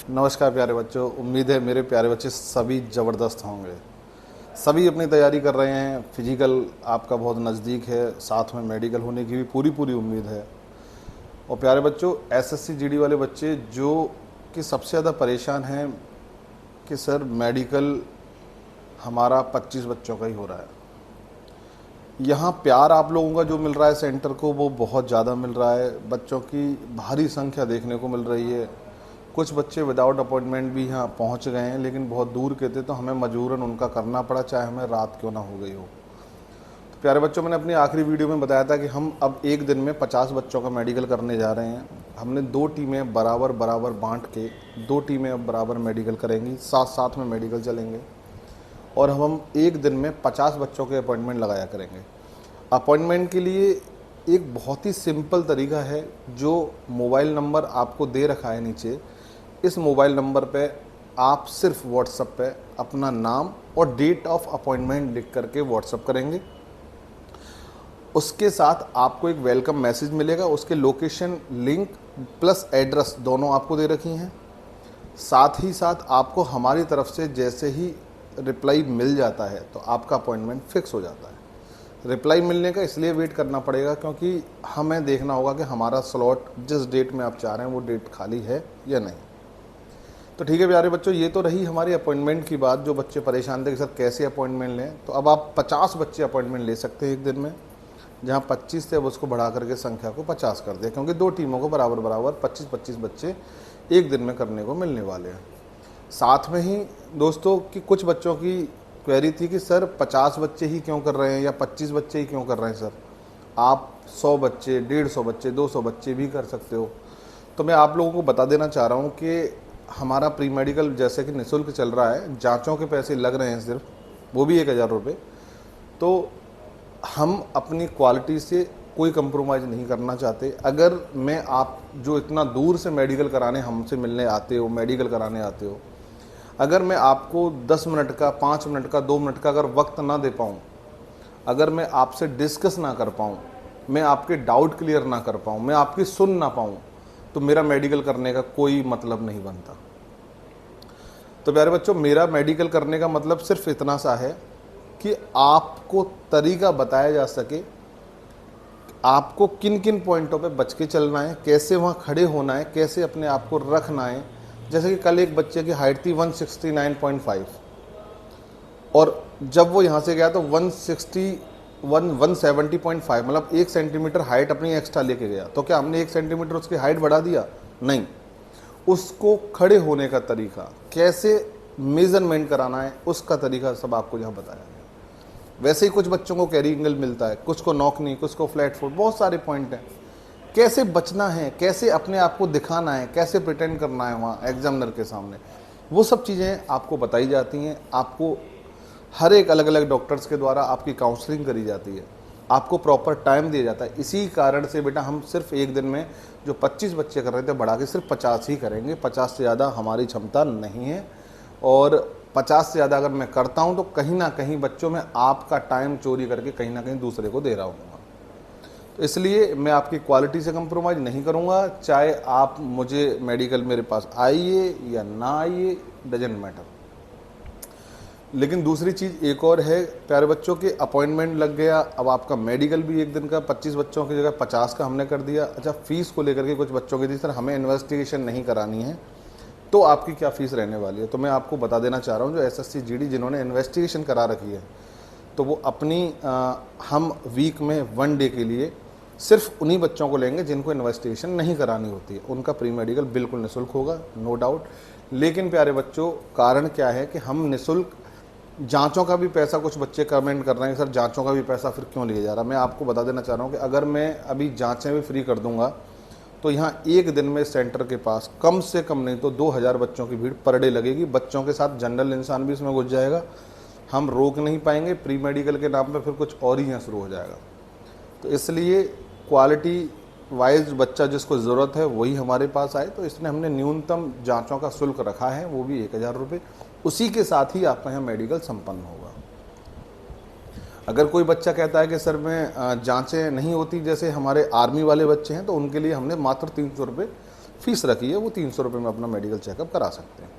नमस्कार प्यारे बच्चों, उम्मीद है मेरे प्यारे बच्चे सभी ज़बरदस्त होंगे। सभी अपनी तैयारी कर रहे हैं। फिजिकल आपका बहुत नज़दीक है, साथ में मेडिकल होने की भी पूरी पूरी उम्मीद है। और प्यारे बच्चों, एसएससी जीडी वाले बच्चे जो कि सबसे ज़्यादा परेशान हैं कि सर मेडिकल हमारा 25 बच्चों का ही हो रहा है। यहाँ प्यार आप लोगों का जो मिल रहा है सेंटर को, वो बहुत ज़्यादा मिल रहा है। बच्चों की भारी संख्या देखने को मिल रही है। कुछ बच्चे विदाउट अपॉइंटमेंट भी यहाँ पहुँच गए हैं, लेकिन बहुत दूर के थे तो हमें मजबूरन उनका करना पड़ा, चाहे हमें रात क्यों ना हो गई हो। तो प्यारे बच्चों, मैंने अपनी आखिरी वीडियो में बताया था कि हम अब एक दिन में 50 बच्चों का मेडिकल करने जा रहे हैं। हमने 2 टीमें बराबर बराबर बांट के 2 टीमें अब बराबर मेडिकल करेंगी, साथ साथ में मेडिकल चलेंगे और हम एक दिन में 50 बच्चों के अपॉइंटमेंट लगाया करेंगे। अपॉइंटमेंट के लिए एक बहुत ही सिंपल तरीका है, जो मोबाइल नंबर आपको दे रखा है नीचे, इस मोबाइल नंबर पे आप सिर्फ व्हाट्सएप पे अपना नाम और डेट ऑफ अपॉइंटमेंट लिख करके व्हाट्सएप करेंगे। उसके साथ आपको एक वेलकम मैसेज मिलेगा, उसके लोकेशन लिंक प्लस एड्रेस दोनों आपको दे रखी हैं। साथ ही साथ आपको हमारी तरफ से जैसे ही रिप्लाई मिल जाता है तो आपका अपॉइंटमेंट फिक्स हो जाता है। रिप्लाई मिलने का इसलिए वेट करना पड़ेगा क्योंकि हमें देखना होगा कि हमारा स्लॉट जिस डेट में आप चाह रहे हैं वो डेट खाली है या नहीं। तो ठीक है प्यारे बच्चों, ये तो रही हमारी अपॉइंटमेंट की बात। जो बच्चे परेशान थे कि सर कैसे अपॉइंटमेंट लें, तो अब आप 50 बच्चे अपॉइंटमेंट ले सकते हैं एक दिन में। जहाँ 25 थे अब उसको बढ़ा करके संख्या को 50 कर दिया, क्योंकि 2 टीमों को बराबर बराबर 25-25 बच्चे एक दिन में करने को मिलने वाले हैं। साथ में ही दोस्तों कि कुछ बच्चों की क्वेरी थी कि सर 50 बच्चे ही क्यों कर रहे हैं या 25 बच्चे ही क्यों कर रहे हैं सर, आप 100 बच्चे, 150 बच्चे, 200 बच्चे भी कर सकते हो। तो मैं आप लोगों को बता देना चाह रहा हूँ कि हमारा प्री मेडिकल जैसे कि निःशुल्क चल रहा है, जांचों के पैसे लग रहे हैं सिर्फ, वो भी 1000 रुपये। तो हम अपनी क्वालिटी से कोई कंप्रोमाइज़ नहीं करना चाहते। अगर मैं आप जो इतना दूर से मेडिकल कराने हमसे मिलने आते हो, मेडिकल कराने आते हो, अगर मैं आपको 10 मिनट का, 5 मिनट का, 2 मिनट का अगर वक्त ना दे पाऊँ, अगर मैं आपसे डिस्कस ना कर पाऊँ, मैं आपके डाउट क्लियर ना कर पाऊँ, मैं आपकी सुन ना पाऊँ, तो मेरा मेडिकल करने का कोई मतलब नहीं बनता। तो प्यारे बच्चों, मेरा मेडिकल करने का मतलब सिर्फ इतना सा है कि आपको तरीका बताया जा सके, आपको किन किन पॉइंटों पे बच के चलना है, कैसे वहाँ खड़े होना है, कैसे अपने आप को रखना है। जैसे कि कल एक बच्चे की हाइट थी 169.5 और जब वो यहाँ से गया तो 170.5, मतलब 1 सेंटीमीटर हाइट अपनी एक्स्ट्रा लेके गया। तो क्या हमने 1 सेंटीमीटर उसकी हाइट बढ़ा दिया? नहीं। उसको खड़े होने का तरीका, कैसे मेजरमेंट कराना है, उसका तरीका सब आपको यहाँ बताया गया। वैसे ही कुछ बच्चों को कैरी एंगल मिलता है, कुछ को नॉक नहीं, कुछ को फ्लैट फुट, बहुत सारे पॉइंट हैं। कैसे बचना है, कैसे अपने आप को दिखाना है, कैसे प्रिटेंड करना है वहाँ एग्जामिनर के सामने, वो सब चीज़ें आपको बताई जाती हैं। आपको हर एक अलग अलग डॉक्टर्स के द्वारा आपकी काउंसलिंग करी जाती है, आपको प्रॉपर टाइम दिया जाता है। इसी कारण से बेटा हम सिर्फ एक दिन में जो 25 बच्चे कर रहे थे बढ़ा के सिर्फ 50 ही करेंगे। 50 से ज़्यादा हमारी क्षमता नहीं है, और 50 से ज़्यादा अगर मैं करता हूँ तो कहीं ना कहीं बच्चों में आपका टाइम चोरी करके कहीं ना कहीं दूसरे को दे रहा हूँ। तो इसलिए मैं आपकी क्वालिटी से कंप्रोमाइज़ नहीं करूँगा, चाहे आप मुझे मेडिकल मेरे पास आइए या ना आइए, डजेंट मैटर। लेकिन दूसरी चीज़ एक और है प्यारे बच्चों के, अपॉइंटमेंट लग गया, अब आपका मेडिकल भी एक दिन का 25 बच्चों की जगह 50 का हमने कर दिया। अच्छा, फ़ीस को लेकर के कुछ बच्चों की थी सर हमें इन्वेस्टिगेशन नहीं करानी है, तो आपकी क्या फ़ीस रहने वाली है? तो मैं आपको बता देना चाह रहा हूँ, जो एसएससी जीडी जिन्होंने इन्वेस्टिगेशन करा रखी है, तो वो अपनी हम वीक में 1 डे के लिए सिर्फ उन्हीं बच्चों को लेंगे जिनको इन्वेस्टिगेशन नहीं करानी होती है। उनका प्री मेडिकल बिल्कुल निःशुल्क होगा, नो डाउट। लेकिन प्यारे बच्चों, कारण क्या है कि हम निःशुल्क जांचों का भी पैसा, कुछ बच्चे कमेंट कर रहे हैं सर जांचों का भी पैसा फिर क्यों लिया जा रहा है। मैं आपको बता देना चाह रहा हूँ कि अगर मैं अभी जांचें भी फ्री कर दूंगा तो यहाँ एक दिन में सेंटर के पास कम से कम नहीं तो 2000 बच्चों की भीड़ पर डे लगेगी। बच्चों के साथ जनरल इंसान भी इसमें घुस जाएगा, हम रोक नहीं पाएंगे। प्री मेडिकल के नाम पर फिर कुछ और ही यहाँ शुरू हो जाएगा। तो इसलिए क्वालिटी वाइज बच्चा जिसको ज़रूरत है वही हमारे पास आए, तो इसमें हमने न्यूनतम जांचों का शुल्क रखा है, वो भी 1000 रुपये। उसी के साथ ही आपका यहाँ मेडिकल संपन्न होगा। अगर कोई बच्चा कहता है कि सर मैं जांचें नहीं होती, जैसे हमारे आर्मी वाले बच्चे हैं, तो उनके लिए हमने मात्र 300 रुपये फीस रखी है, वो 300 रुपये में अपना मेडिकल चेकअप करा सकते हैं।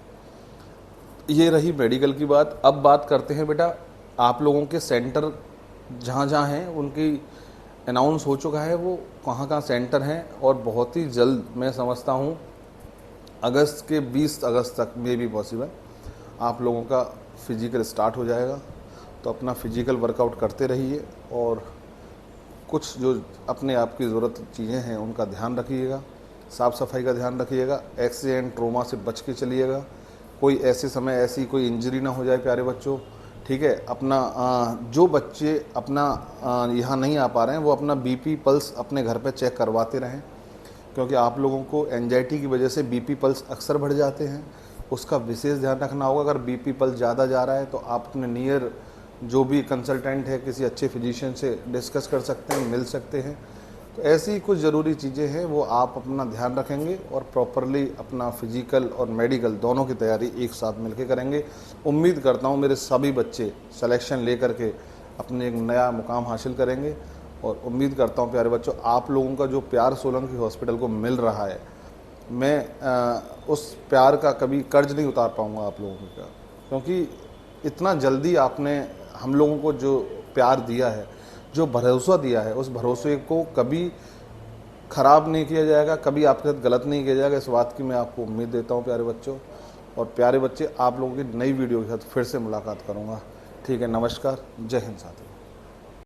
ये रही मेडिकल की बात। अब बात करते हैं बेटा, आप लोगों के सेंटर जहाँ जहाँ हैं उनकी अनाउंस हो चुका है, वो कहाँ कहाँ सेंटर हैं, और बहुत ही जल्द मैं समझता हूँ अगस्त के 20 अगस्त तक में भी पॉसिबल आप लोगों का फिजिकल स्टार्ट हो जाएगा। तो अपना फिजिकल वर्कआउट करते रहिए और कुछ जो अपने आप की ज़रूरत चीज़ें हैं उनका ध्यान रखिएगा, साफ़ सफाई का ध्यान रखिएगा, एक्सीडेंट ट्रोमा से बच के चलिएगा, कोई ऐसे समय ऐसी कोई इंजरी ना हो जाए प्यारे बच्चों, ठीक है। अपना जो बच्चे अपना यहाँ नहीं आ पा रहे हैं वो अपना बीपी पल्स अपने घर पे चेक करवाते रहें, क्योंकि आप लोगों को एंजाइटी की वजह से बीपी पल्स अक्सर बढ़ जाते हैं, उसका विशेष ध्यान रखना होगा। अगर बीपी पल्स ज़्यादा जा रहा है तो आप अपने नियर जो भी कंसल्टेंट है किसी अच्छे फिजिशियन से डिस्कस कर सकते हैं, मिल सकते हैं। तो ऐसी कुछ ज़रूरी चीज़ें हैं वो आप अपना ध्यान रखेंगे और प्रॉपरली अपना फिजिकल और मेडिकल दोनों की तैयारी एक साथ मिलकर करेंगे। उम्मीद करता हूँ मेरे सभी बच्चे सिलेक्शन लेकर के अपने एक नया मुकाम हासिल करेंगे, और उम्मीद करता हूँ प्यारे बच्चों आप लोगों का जो प्यार सोलंकी हॉस्पिटल को मिल रहा है, मैं उस प्यार का कभी कर्ज नहीं उतार पाऊँगा आप लोगों का, क्योंकि इतना जल्दी आपने हम लोगों को जो प्यार दिया है, जो भरोसा दिया है, उस भरोसे को कभी ख़राब नहीं किया जाएगा, कभी आपके साथ गलत नहीं किया जाएगा। इस बात की मैं आपको उम्मीद देता हूँ प्यारे बच्चों। और प्यारे बच्चे, आप लोगों की नई वीडियो के साथ फिर से मुलाकात करूँगा। ठीक है, नमस्कार, जय हिंद साथियों।